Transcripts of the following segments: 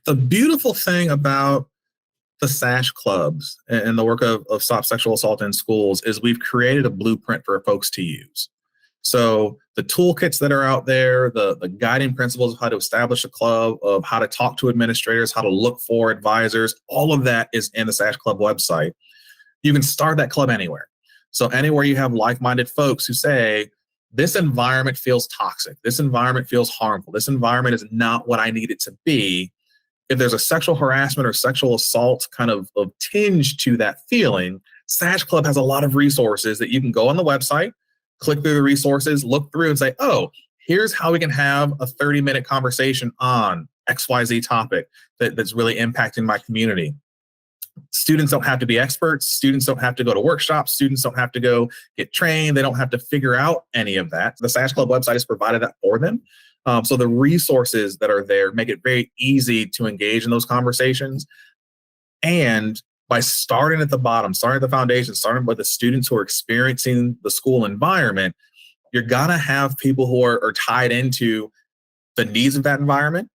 The beautiful thing about the SASH clubs and the work of Stop Sexual Assault in Schools is we've created a blueprint for folks to use. So the toolkits that are out there, the guiding principles of how to establish a club, of how to talk to administrators, how to look for advisors, all of that is in the SASH Club website. You can start that club anywhere. So anywhere you have like-minded folks who say, this environment feels toxic, this environment feels harmful, this environment is not what I need it to be. If there's a sexual harassment or sexual assault kind of tinge to that feeling, SASH Club has a lot of resources that you can go on the website, click through the resources, look through and say, oh, here's how we can have a 30-minute conversation on XYZ topic that's really impacting my community. Students don't have to be experts. Students don't have to go to workshops. Students don't have to go get trained. They don't have to figure out any of that. The SASH Club website has provided that for them. So the resources that are there make it very easy to engage in those conversations. And by starting at the bottom, starting at the foundation, starting with the students who are experiencing the school environment, you're going to have people who are tied into the needs of that environment,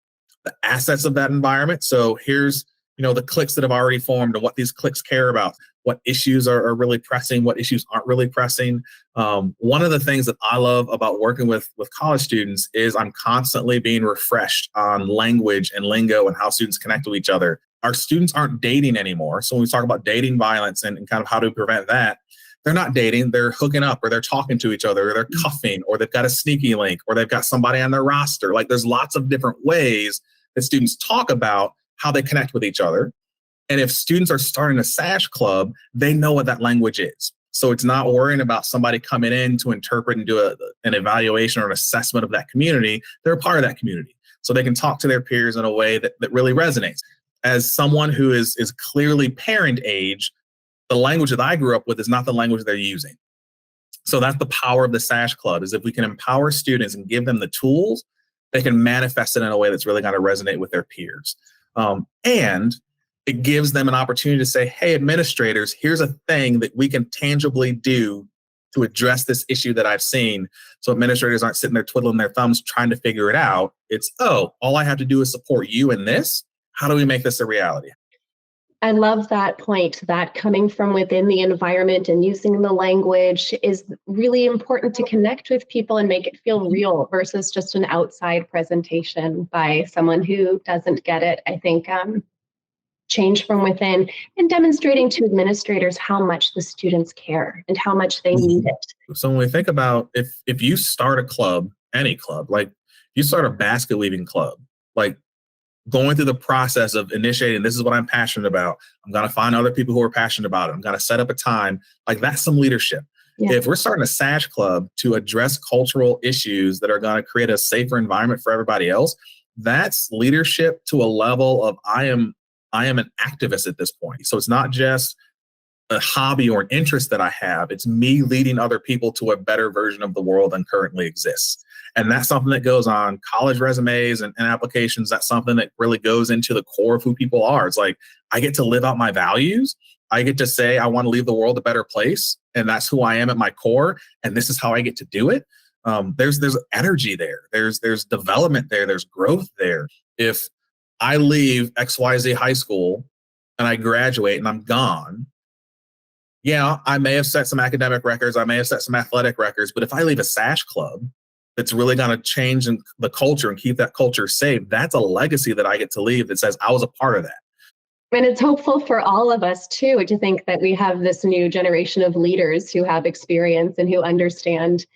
the assets of that environment. So here's the cliques that have already formed and what these cliques care about, what issues are really pressing, what issues aren't really pressing. One of the things that I love about working with college students is I'm constantly being refreshed on language and lingo and how students connect to each other. Our students aren't dating anymore. So when we talk about dating violence and kind of how to prevent that, they're not dating, they're hooking up, or they're talking to each other, or they're cuffing, or they've got a sneaky link, or they've got somebody on their roster. Like there's lots of different ways that students talk about how they connect with each other. And if students are starting a SASH club, they know what that language is. So it's not worrying about somebody coming in to interpret and do an evaluation or an assessment of that community. They're a part of that community. So they can talk to their peers in a way that really resonates. As someone who is clearly parent age, the language that I grew up with is not the language they're using. So that's the power of the SASH club, is if we can empower students and give them the tools, they can manifest it in a way that's really going to resonate with their peers. And it gives them an opportunity to say, hey, administrators, here's a thing that we can tangibly do to address this issue that I've seen. So administrators aren't sitting there twiddling their thumbs trying to figure it out. It's, oh, all I have to do is support you in this. How do we make this a reality? I love that point, that coming from within the environment and using the language is really important to connect with people and make it feel real versus just an outside presentation by someone who doesn't get it. I think change from within and demonstrating to administrators how much the students care and how much they need it. So when we think about if you start a club, any club, like you start a basket weaving club, like going through the process of initiating, this is what I'm passionate about. I'm going to find other people who are passionate about it. I'm going to set up a time. Like that's some leadership. Yeah. If we're starting a SASH club to address cultural issues that are going to create a safer environment for everybody else, that's leadership to a level of I am an activist at this point. So it's not just a hobby or an interest that I have. It's me leading other people to a better version of the world than currently exists. And that's something that goes on college resumes and applications. That's something that really goes into the core of who people are. It's like, I get to live out my values. I get to say, I want to leave the world a better place. And that's who I am at my core. And this is how I get to do it. There's energy there. There's development there. There's growth there. If I leave XYZ high school and I graduate and I'm gone, yeah, I may have set some academic records. I may have set some athletic records. But if I leave a SASH club that's really going to change the culture and keep that culture safe, that's a legacy that I get to leave that says I was a part of that. And it's hopeful for all of us, too, to think that we have this new generation of leaders who have experience and who understand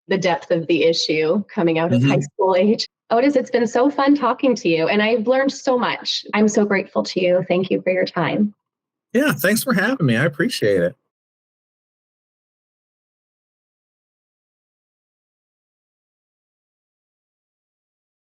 the depth of the issue coming out of high school age. Otis, it's been so fun talking to you, and I've learned so much. I'm so grateful to you. Thank you for your time. Yeah, thanks for having me. I appreciate it.